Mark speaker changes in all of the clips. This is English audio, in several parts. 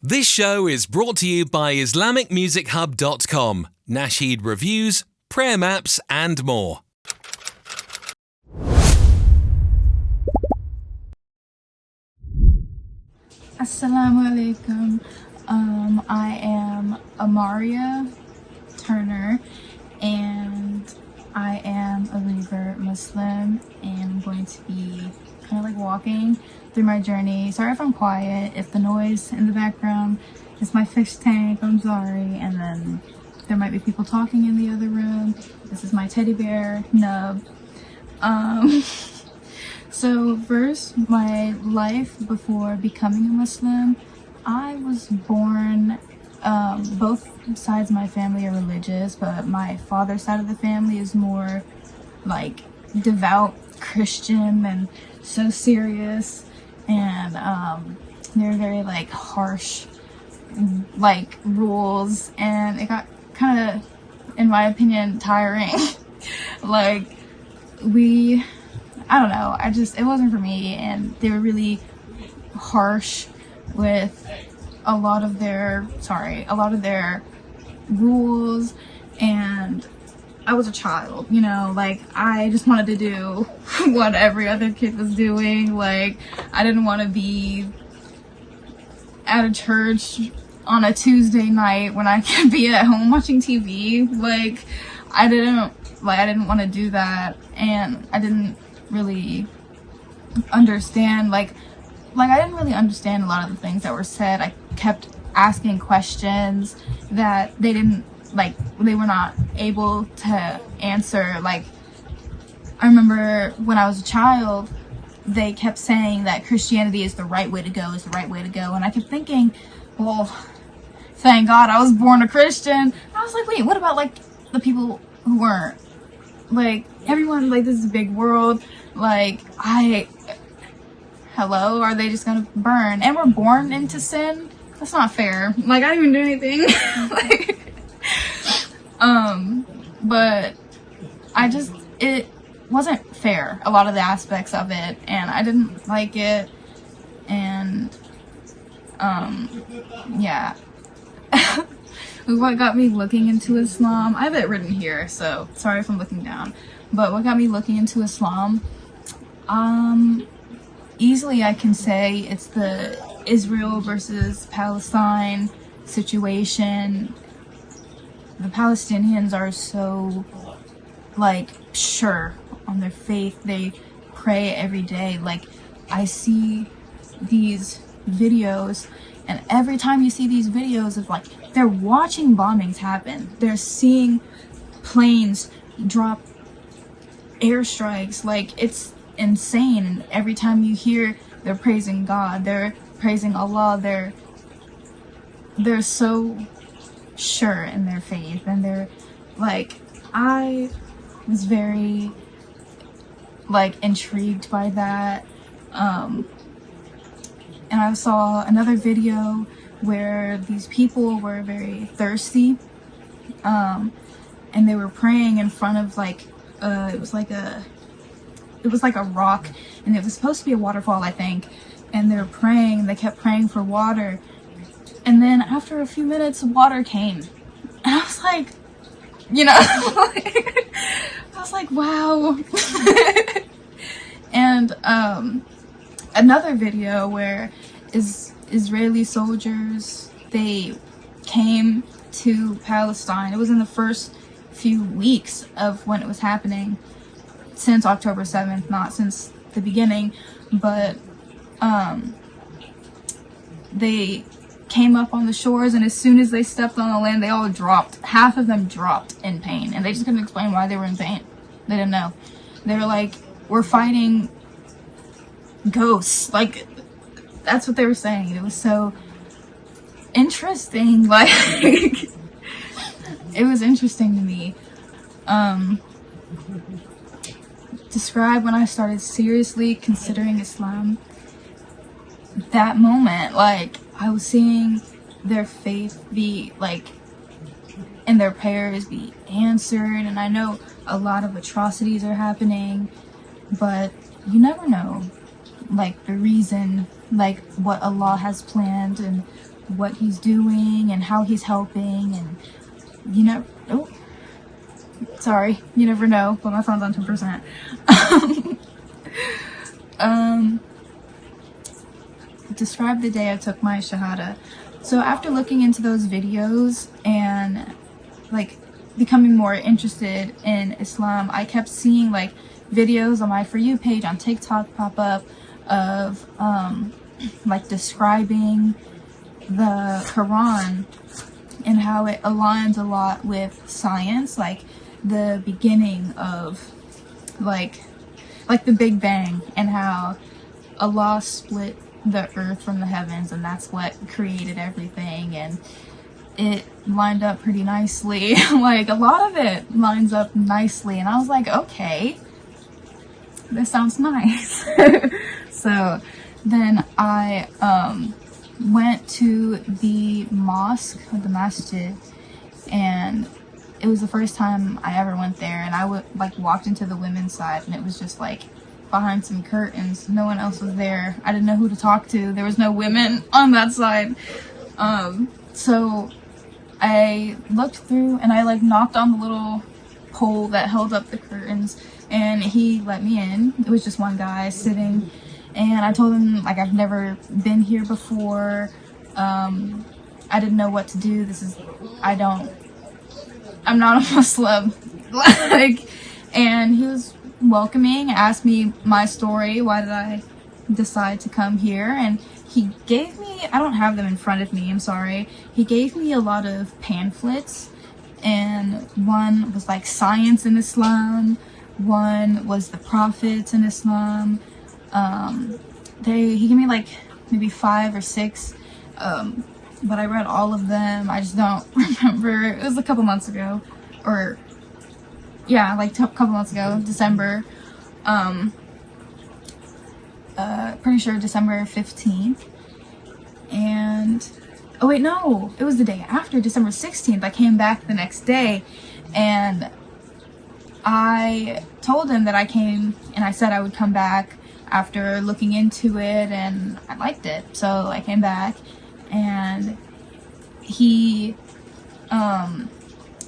Speaker 1: This show is brought to you by IslamicMusicHub.com, Nasheed reviews, prayer maps, and more.
Speaker 2: Assalamu alaikum. I am Amariya Turner, and I am a Revert Muslim, and I'm going to be kind of like walking through my journey. Sorry if I'm quiet, if the noise in the background is my fish tank, I'm sorry. And then there might be people talking in the other room. This is my teddy bear, Nub. So first, my life before becoming a Muslim, I was born, both sides of my family are religious, but my father's side of the family is more like devout Christian and so serious, and they're very like harsh like rules, and it got kind of, in my opinion, tiring. Like I don't know, it wasn't for me, and they were really harsh with a lot of their rules, and I was a child, you know, like I just wanted to do what every other kid was doing. Like I didn't want to be at a church on a Tuesday night when I could be at home watching TV. Like I didn't want to do that, and I didn't really understand I didn't really understand a lot of the things that were said. I kept asking questions that they were not able to answer. Like I remember when I was a child, they kept saying that Christianity is the right way to go, and I kept thinking, well, thank God I was born a Christian. And I was like, wait, what about like the people who weren't? Like everyone, like this is a big world, like hello, are they just gonna burn? And we're born into sin? That's not fair. Like I didn't even do anything. But it wasn't fair, a lot of the aspects of it, and I didn't like it, and yeah. What got me looking into Islam, I have it written here, so sorry if I'm looking down, but what got me looking into Islam, easily I can say it's the Israel versus Palestine situation. The Palestinians are so like sure on their faith. They pray every day. Like I see these videos, and every time you see these videos of like they're watching bombings happen, they're seeing planes drop airstrikes, like it's insane. And every time you hear, they're praising God, they're praising Allah, they're so sure in their faith, and they're like, I was very like intrigued by that. And I saw another video where these people were very thirsty, and they were praying in front of like it was like a rock, and it was supposed to be a waterfall, I think, and they were praying, and they kept praying for water, and then after a few minutes water came, and I was like, you know, I was like, wow. And another video where Israeli soldiers, they came to Palestine. It was in the first few weeks of when it was happening, since October 7th, not since the beginning, but they came up on the shores, and as soon as they stepped on the land, they all dropped. Half of them dropped in pain, and they just couldn't explain why they were in pain. They didn't know. They were like, we're fighting ghosts. Like, that's what they were saying. It was so interesting. Like, it was interesting to me. Describe when I started seriously considering Islam. That moment, like, I was seeing their faith be like, and their prayers be answered, and I know a lot of atrocities are happening, but you never know, like, the reason, like, what Allah has planned and what he's doing and how he's helping. And you know, oh, sorry, you never know, but my phone's on 10%. Describe the day I took my Shahada. So after looking into those videos and like becoming more interested in Islam, I kept seeing like videos on my For You page on TikTok pop up of like describing the Quran and how it aligns a lot with science, like the beginning of like the Big Bang, and how Allah split the earth from the heavens, and that's what created everything. And it lined up pretty nicely. Like a lot of it lines up nicely, and I was like, okay, this sounds nice. So then I went to the mosque, or the masjid, and it was the first time I ever went there. And I walked into the women's side, and it was just like behind some curtains. No one else was there. I didn't know who to talk to. There was no women on that side. So I looked through, and I like knocked on the little pole that held up the curtains, and he let me in. It was just one guy sitting, and I told him like I've never been here before. I didn't know what to do. I'm not a Muslim. And he was welcoming, asked me my story, why did I decide to come here, and he gave me, I don't have them in front of me, I'm sorry, he gave me a lot of pamphlets, and one was like science in Islam, one was the prophets in Islam. He gave me like maybe 5 or 6, but I read all of them. I just don't remember. It was a couple months ago, or yeah, like a couple months ago, December. Pretty sure December 15th. And oh wait, no, it was the day after, December 16th. I came back the next day, and I told him that I came, and I said I would come back after looking into it, and I liked it. So I came back, and he,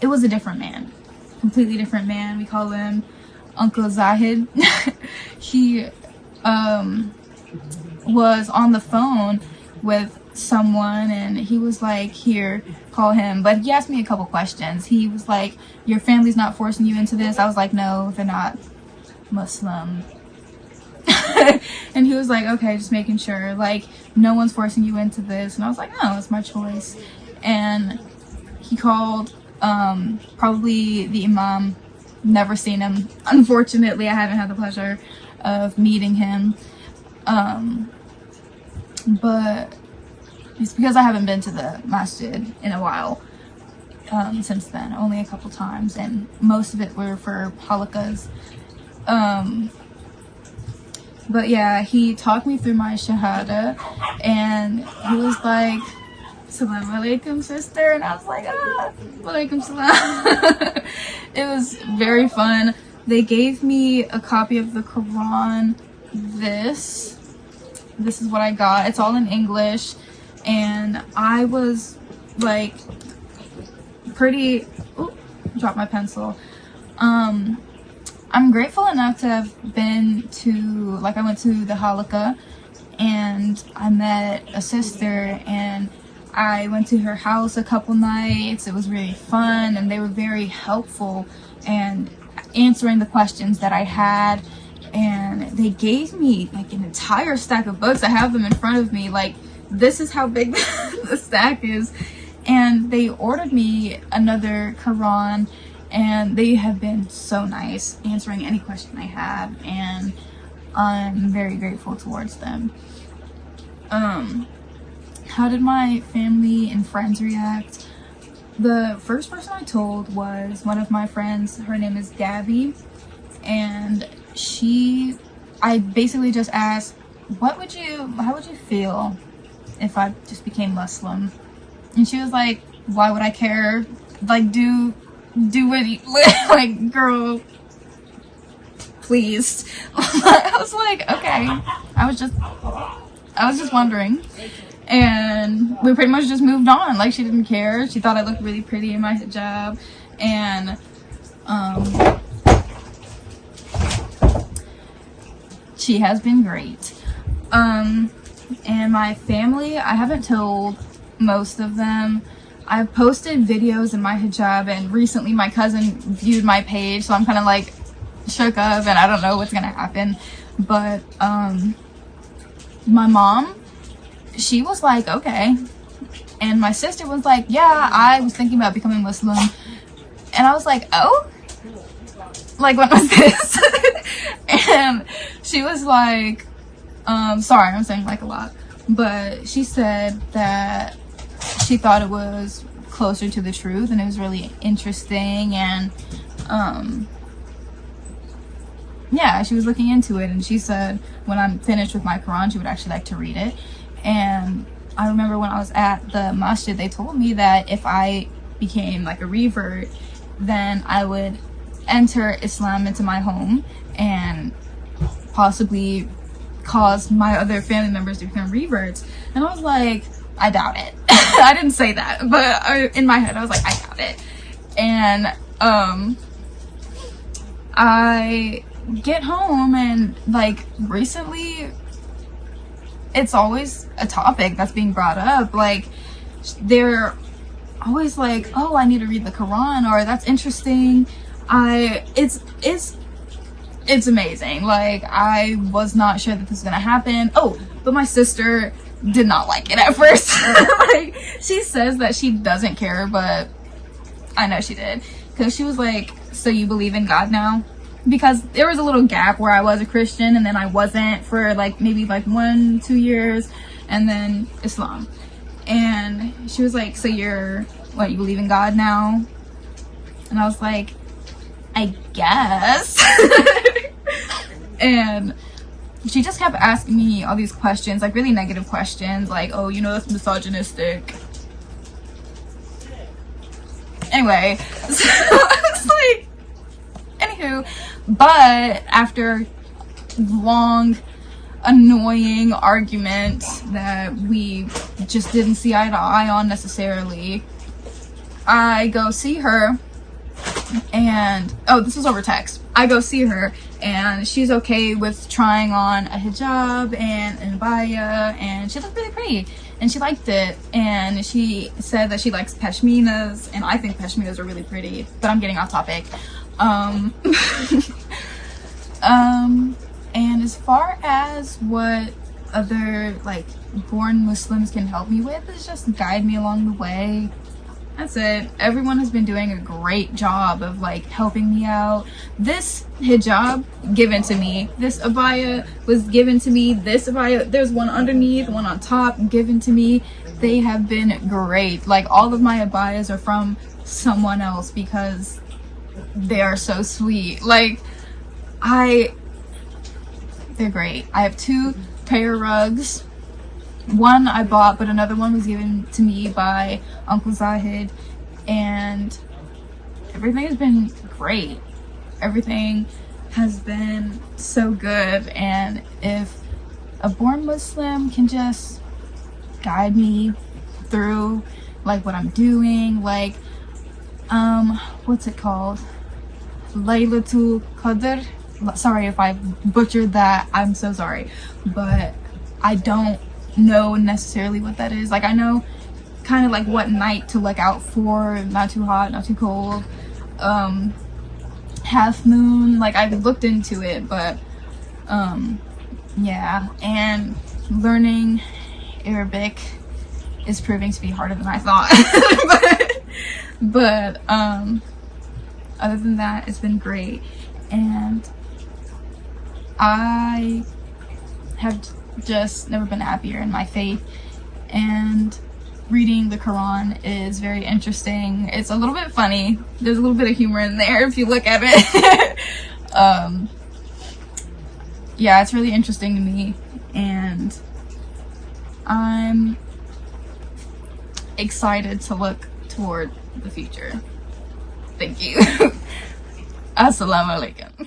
Speaker 2: it was a different man, completely different man. We call him Uncle Zahid. He was on the phone with someone, and he was like, here, call him. But he asked me a couple questions. He was like, your family's not forcing you into this? I was like, no, they're not Muslim. And he was like, okay, just making sure, like, no one's forcing you into this. And I was like, no, it's my choice. And he called probably the imam. Never seen him, unfortunately. I haven't had the pleasure of meeting him, but it's because I haven't been to the masjid in a while. Since then, only a couple times, and most of it were for halakas. But yeah, he talked me through my shahada, and he was like, "Salam alaikum, sister," and I was like, "Walaikum salam." It was very fun. They gave me a copy of the Quran. This is what I got. It's all in English, and I was like pretty. Ooh, dropped my pencil. I'm grateful enough to have been to, like, I went to the halakha, and I met a sister, and I went to her house a couple nights. It was really fun, and they were very helpful and answering the questions that I had. And they gave me like an entire stack of books. I have them in front of me. Like, this is how big the stack is. And they ordered me another Quran, and they have been so nice answering any question I had, and I'm very grateful towards them. How did my family and friends react? The first person I told was one of my friends. Her name is Gabby, and I basically just asked, how would you feel if I just became Muslim? And she was like, why would I care? Like, do what you, like, girl, please. I was like, okay. I was just wondering. And we pretty much just moved on. Like, she didn't care. She thought I looked really pretty in my hijab. And she has been great. And my family, I haven't told most of them. I've posted videos in my hijab, and recently my cousin viewed my page, so I'm kind of like shook up and I don't know what's gonna happen. But my mom, she was like, okay. And my sister was like, yeah, I was thinking about becoming Muslim. And I was like, oh? Like, when was this? And she was like, sorry, I'm saying like a lot. But she said that she thought it was closer to the truth and it was really interesting. And, yeah, she was looking into it. And she said when I'm finished with my Quran, she would actually like to read it. And I remember when I was at the masjid, they told me that if I became like a revert, then I would enter Islam into my home and possibly cause my other family members to become reverts. And I was like, I doubt it. I didn't say that, but in my head I was like, I doubt it. And I get home, and like recently it's always a topic that's being brought up. Like, they're always like, oh, I need to read the Quran, or that's interesting. It's amazing. Like, I was not sure that this was gonna happen. Oh, but my sister did not like it at first. Like, she says that she doesn't care, but I know she did, because she was like, so you believe in God now? Because there was a little gap where I was a Christian and then I wasn't for like maybe like 1-2 years, and then Islam. And she was like, so you believe in God now? And I was like, I guess. And she just kept asking me all these questions, like really negative questions, like, oh, you know, that's misogynistic. Anyway, so I was like, anywho, but after long, annoying argument that we just didn't see eye to eye on necessarily, I go see her, and oh, this was over text. I go see her, and she's okay with trying on a hijab and an abaya, and she looked really pretty, and she liked it. And she said that she likes pashminas, and I think pashminas are really pretty, but I'm getting off topic. And as far as what other like born Muslims can help me with, is just guide me along the way. That's it. Everyone has been doing a great job of like helping me out. This hijab given to me, this abaya was given to me, this abaya, there's one underneath, one on top, given to me. They have been great. Like, all of my abayas are from someone else because they are so sweet. Like, they're great. I have 2 prayer rugs. One I bought, but another one was given to me by Uncle Zahid, and everything has been great. Everything has been so good. And if a born Muslim can just guide me through like what I'm doing, like what's it called, Laylatul Qadr, sorry if I butchered that, I'm so sorry, but I don't know necessarily what that is. Like, I know kind of like what night to look out for, not too hot, not too cold, half moon, like I've looked into it, but yeah. And learning Arabic is proving to be harder than I thought. but other than that, it's been great. And I have just never been happier in my faith, and reading the Quran is very interesting. It's a little bit funny. There's a little bit of humor in there if you look at it. Yeah, it's really interesting to me, and I'm excited to look toward the future. Thank you. Assalamu alaikum.